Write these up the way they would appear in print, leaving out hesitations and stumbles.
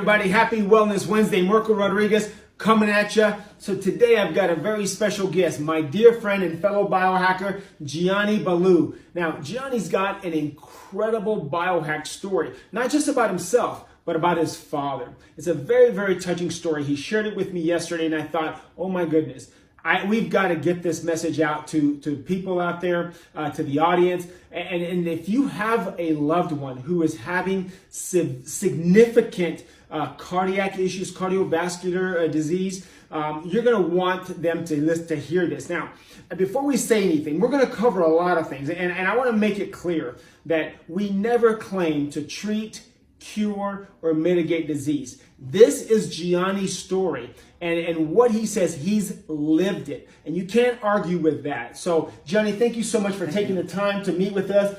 everybody? Happy Wellness Wednesday. Marco Rodriguez coming at you. So today I've got a very special guest, my dear friend and fellow biohacker, Gianni Ballou. Now, Gianni's got an incredible biohack story, not just about himself, but about his father. It's a very, very touching story. He shared it with me yesterday, and I thought, oh my goodness, we've got to get this message out to people out there, to the audience. And if you have a loved one who is having significant cardiac issues, cardiovascular disease, you're going to want them to hear this. Now, before we say anything, we're going to cover a lot of things. And I want to make it clear that we never claim to treat, cure, or mitigate disease. This is Gianni's story, and what he says, he's lived it, and you can't argue with that. So, Gianni, thank you so much for taking the time to meet with us.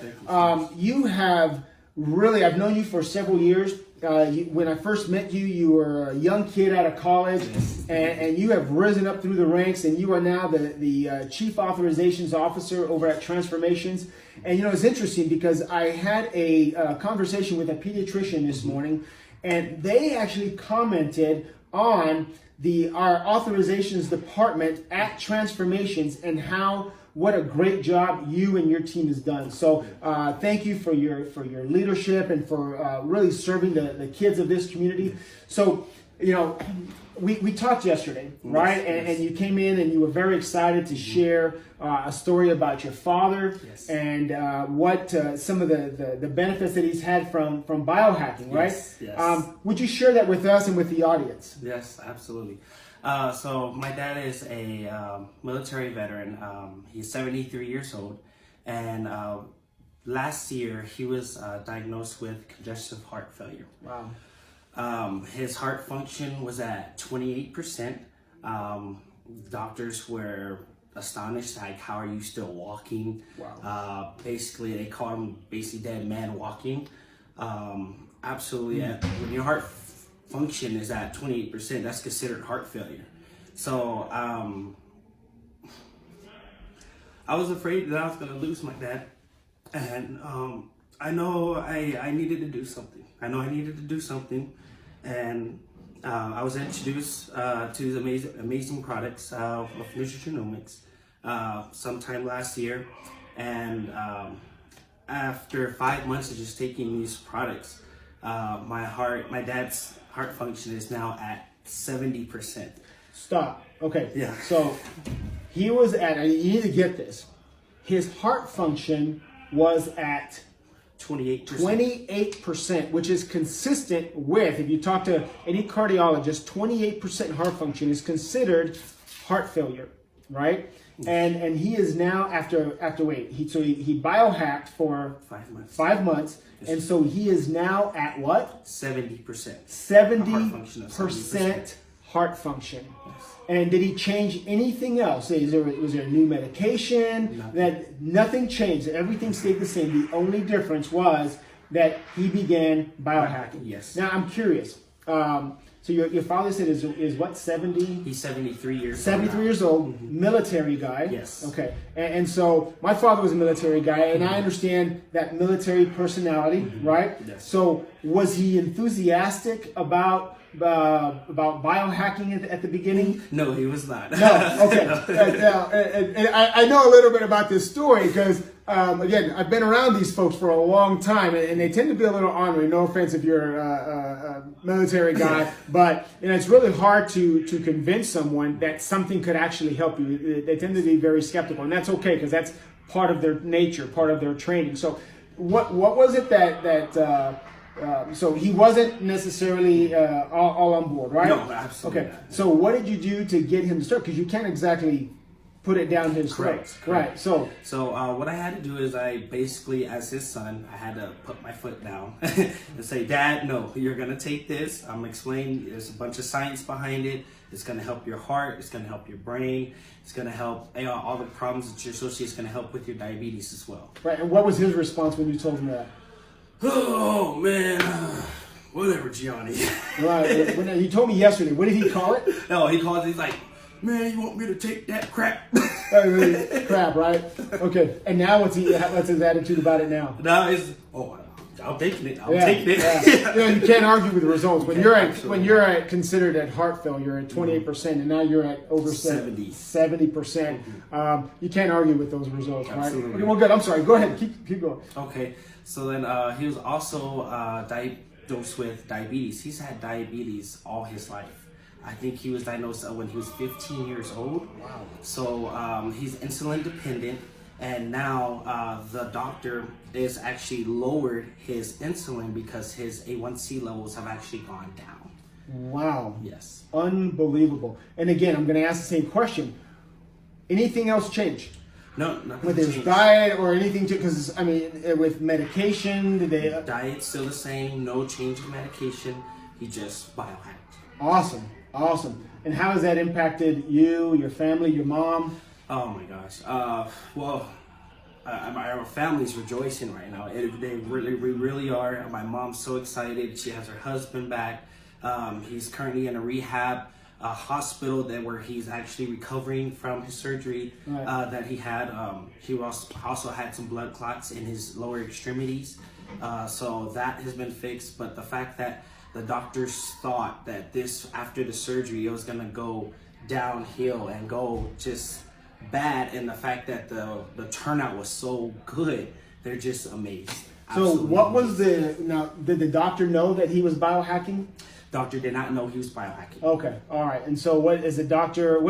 You have really, I've known you for several years. When I first met you, you were a young kid out of college, and you have risen up through the ranks, and you are now the Chief Authorizations Officer over at Transformations. And, you know, it's interesting because I had a conversation with a pediatrician this morning, and they actually commented on our authorizations department at Transformations and what a great job you and your team has done. So thank you for your leadership and for really serving the kids of this community. So, you know, we talked yesterday, right? And you came in and you were very excited to share a story about your father and what some of the benefits that he's had from biohacking, right? Yes. Would you share that with us and with the audience? Yes, absolutely. So my dad is a military veteran. He's 73 years old, and last year he was diagnosed with congestive heart failure. Wow. His heart function was at 28%. Doctors were astonished, like, how are you still walking? Wow. Basically, they call him dead man walking. Absolutely, when your heart function is at 28%, that's considered heart failure. So I was afraid that I was going to lose my dad, and I know I needed to do something. And I was introduced to the amazing products of Nutrigenomics sometime last year, and after 5 months of just taking these products, my dad's heart function is now at 70%. Stop. Okay. Yeah. So he was at, and you need to get this, his heart function was at 28%. 28%, which is consistent with, if you talk to any cardiologist, 28% heart function is considered heart failure, right? And he is now after he biohacked for 5 months. 5 months, and so he is now at what? 70%. 70% heart function. Yes. And did he change anything else? Was there a new medication? Nothing changed. Everything stayed the same. The only difference was that he began biohacking. Yes. Now I'm curious. So your father said is what, 70? He's 73 years old. 73 years old, military guy. Yes. Okay. And so my father was a military guy, and I understand that military personality, right? Yes. So was he enthusiastic about biohacking at the beginning? No, he was not. No. Okay. And I know a little bit about this story because, again, I've been around these folks for a long time, and they tend to be a little ornery. No offense if you're a military guy, but it's really hard to convince someone that something could actually help you. They tend to be very skeptical, and that's okay because that's part of their nature, part of their training. So, what was it that so he wasn't necessarily all on board, right? No, absolutely Okay. not. So what did you do to get him to start? Because you can't exactly put it down his throat. Correct. Right. So what I had to do is I basically, as his son, I had to put my foot down and say, Dad, no, you're going to take this. I'm explaining there's a bunch of science behind it. It's going to help your heart. It's going to help your brain. It's going to help all the problems that you associate. It's going to help with your diabetes as well. Right. And what was his response when you told him that? Oh, man. Whatever, Gianni. Right. When he told me yesterday, what did he call it? No, he's like, man, you want me to take that crap? Crap, right? Okay. And now what's his attitude about it now? Now it's, I'm taking it. I'm taking it. You can't argue with the results. When you're at considered at heart failure at 28%, and now you're at over 70%. You can't argue with those results, Absolutely. right? Okay, well, good. I'm sorry. Go ahead. Keep going. Okay. So then he was also diagnosed with diabetes. He's had diabetes all his life. I think he was diagnosed when he was 15 years old. Wow. So he's insulin dependent. And now the doctor is actually lowered his insulin because his A1C levels have actually gone down. Wow. Yes. Unbelievable. And again, I'm going to ask the same question. Anything else change? No, nothing with his changed. diet or anything? Because, I mean, with medication, did they... Diet's still the same. No change in medication. He just biohacked. Awesome. Awesome. And how has that impacted you, your family, your mom? Oh my gosh. Well, our family's rejoicing right now. We really are. My mom's so excited. She has her husband back. He's currently in a rehab hospital where he's actually recovering from his surgery that he had. He also had some blood clots in his lower extremities. So that has been fixed. But the fact that the doctors thought that after the surgery, it was going to go downhill and go just bad, and the fact that the turnout was so good, they're just amazed. So what was did the doctor know that he was biohacking? Doctor did not know he was biohacking. Okay, all right. And so what has the doctor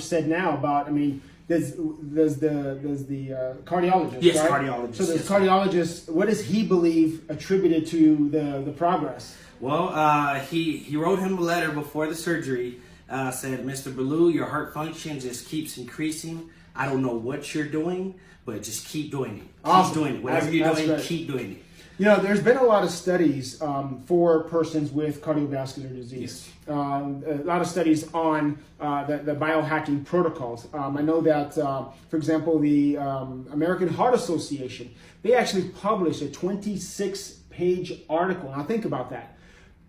said now about, I mean, does the cardiologist, yes, right? cardiologist. So the yes, cardiologist, what does he believe attributed to the progress? Well, he wrote him a letter before the surgery. Said, Mr. Ballou, your heart function just keeps increasing. I don't know what you're doing, but just keep doing it. Awesome. Keep doing it. Whatever you're doing, great. keep doing it. You know, there's been a lot of studies for persons with cardiovascular disease. Yes. A lot of studies on the biohacking protocols. I know that, for example, the American Heart Association, they actually published a 26-page article. Now think about that.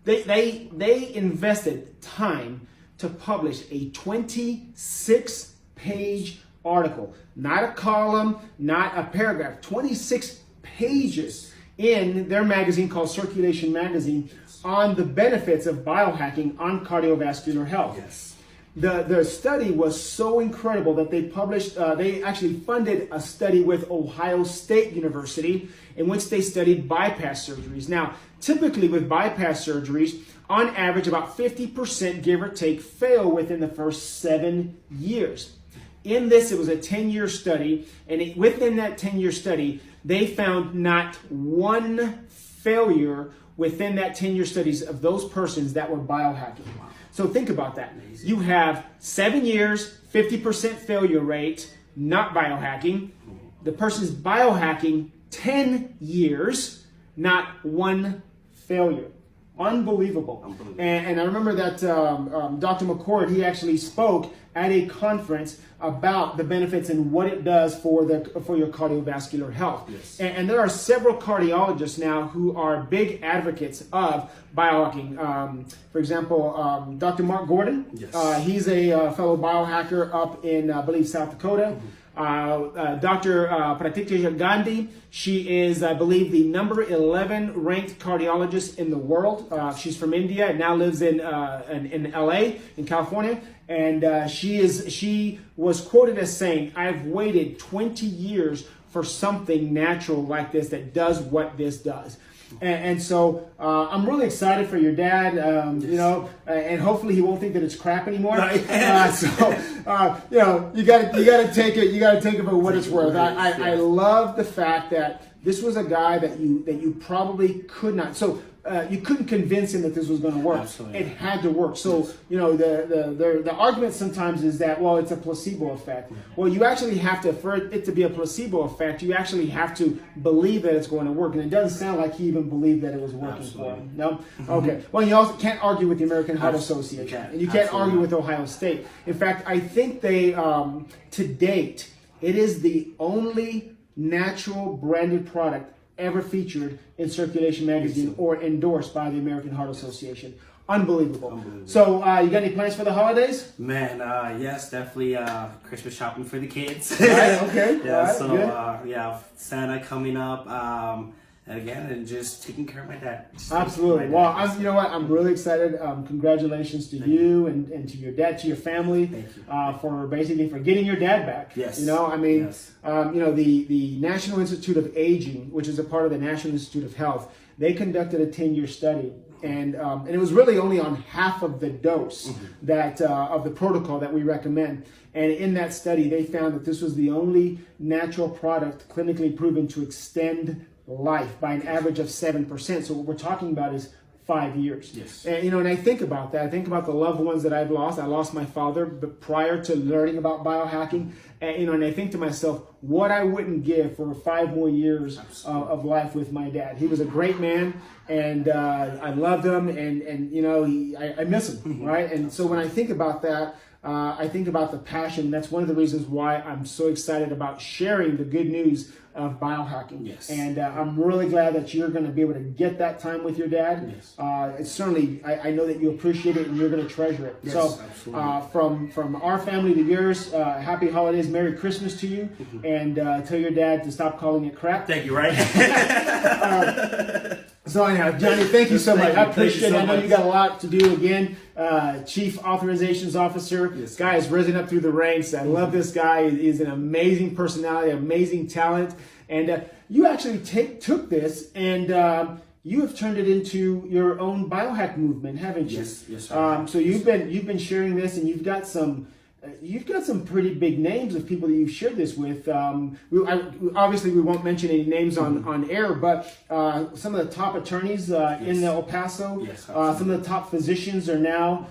They invested time to publish a 26-page article, not a column, not a paragraph, 26 pages in their magazine called Circulation Magazine on the benefits of biohacking on cardiovascular health. Yes. The study was so incredible that they published, they actually funded a study with Ohio State University in which they studied bypass surgeries. Now, typically with bypass surgeries, on average, about 50%, give or take, fail within the first 7 years. In this, it was a 10-year study, and within that 10-year study, they found not one failure within that 10-year studies of those persons that were biohacking. So think about that. Amazing. You have 7 years, 50% failure rate, not biohacking. The person's biohacking 10 years, not one failure. Unbelievable. And I remember that Dr. McCord, he actually spoke at a conference about the benefits and what it does for your cardiovascular health. Yes. And there are several cardiologists now who are big advocates of biohacking. For example, Dr. Mark Gordon, yes. He's a fellow biohacker up in, I believe, South Dakota. Dr. Pratikya Gandhi, she is, I believe, the number 11 ranked cardiologist in the world. She's from India and now lives in LA, in California. And she was quoted as saying, "I've waited 20 years for something natural like this that does what this does." And so I'm really excited for your dad, you know, and hopefully he won't think that it's crap anymore. You know, you got to take it. You got to take it for what it's worth. I love the fact that this was a guy that you probably could not. So you couldn't convince him that this was going to work. Absolutely. It had to work. So you know the argument sometimes is that, well, it's a placebo effect. Well, you actually have to, for it to be a placebo effect, you actually have to believe that it's going to work. And it doesn't sound like he even believed that it was working for him. No? Okay. Well, you also can't argue with the American Heart Association. And you can't argue with Ohio State. In fact, I think they, to date, it is the only natural branded product ever featured in Circulation Magazine or endorsed by the American Heart Association. Unbelievable. So, you got any plans for the holidays? Man, yes, definitely Christmas shopping for the kids. Right, okay. Yeah, right, so good. yeah, Santa coming up. and just taking care of my dad. Absolutely. Well, you know what? I'm really excited. Congratulations to you and to your dad, to your family, for getting your dad back. Yes. You know, I mean, Yes. you know, the National Institute of Aging, which is a part of the National Institute of Health, they conducted a 10-year study. And it was really only on half of the dose that of the protocol that we recommend. And in that study, they found that this was the only natural product clinically proven to extend life by an average of 7%. So what we're talking about is 5 years. Yes. And, you know, and I think about that. I think about the loved ones that I've lost. I lost my father, but prior to learning about biohacking, and, you know, and I think to myself, what I wouldn't give for 5 more years of life with my dad. He was a great man, and I loved him, and you know, I miss him, right? And so when I think about that, I think about the passion. That's one of the reasons why I'm so excited about sharing the good news of biohacking. Yes. And I'm really glad that you're going to be able to get that time with your dad. Yes. It's certainly, I know that you appreciate it and you're going to treasure it. Yes, so from our family to yours, happy holidays, Merry Christmas to you, and tell your dad to stop calling it crap. Thank you, right? So anyhow, Johnny, thank you so much. I appreciate it. I know much. you got a lot to do again. Chief Authorizations Officer. Yes, guy has risen up through the ranks. I love this guy. He's an amazing personality, amazing talent. And you actually took this and you have turned it into your own biohack movement, haven't you? Yes, yes, sir. So you've been sharing this, and you've got some pretty big names of people that you've shared this with. Obviously, we won't mention any names on air, but some of the top attorneys in El Paso, Yes, some of the top physicians are now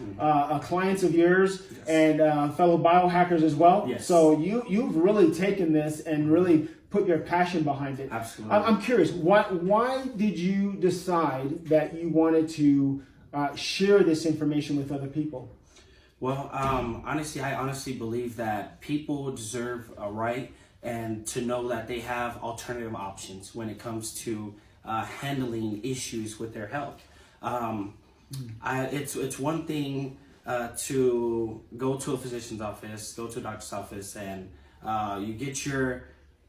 clients of yours, and fellow biohackers as well. Yes. So you've really taken this and really put your passion behind it. Absolutely. I'm curious, why did you decide that you wanted to share this information with other people? Well, honestly, I honestly believe that people deserve a right and to know that they have alternative options when it comes to handling issues with their health. It's one thing to go to a physician's office, go to a doctor's office, and you get your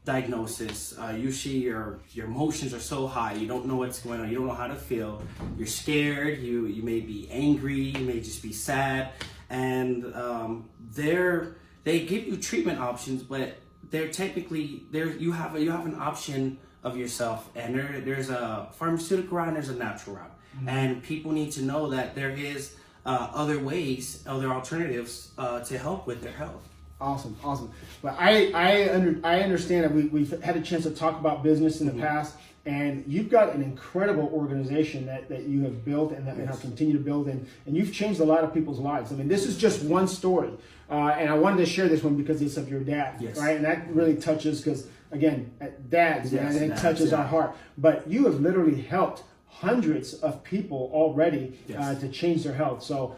diagnosis. Usually your emotions are so high, you don't know what's going on, you don't know how to feel, you're scared, you may be angry, you may just be sad, and they give you treatment options, but they're technically you have an option of yourself, and there's a pharmaceutical route and there's a natural route. And people need to know that there is other ways, other alternatives to help with their health. Awesome. But I understand that we've had a chance to talk about business in the past, and you've got an incredible organization that you have built and have continued to build, and you've changed a lot of people's lives. I mean, this is just one story, and I wanted to share this one because it's of your dad, right? And that really touches, because again, dads, and it touches our heart. But you have literally helped hundreds of people already to change their health. So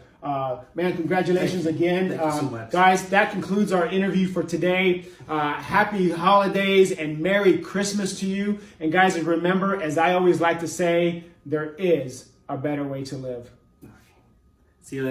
man, congratulations again. Thank you so much. Guys, that concludes our interview for today. Happy holidays and Merry Christmas to you. And guys, remember, as I always like to say, there is a better way to live. See you later.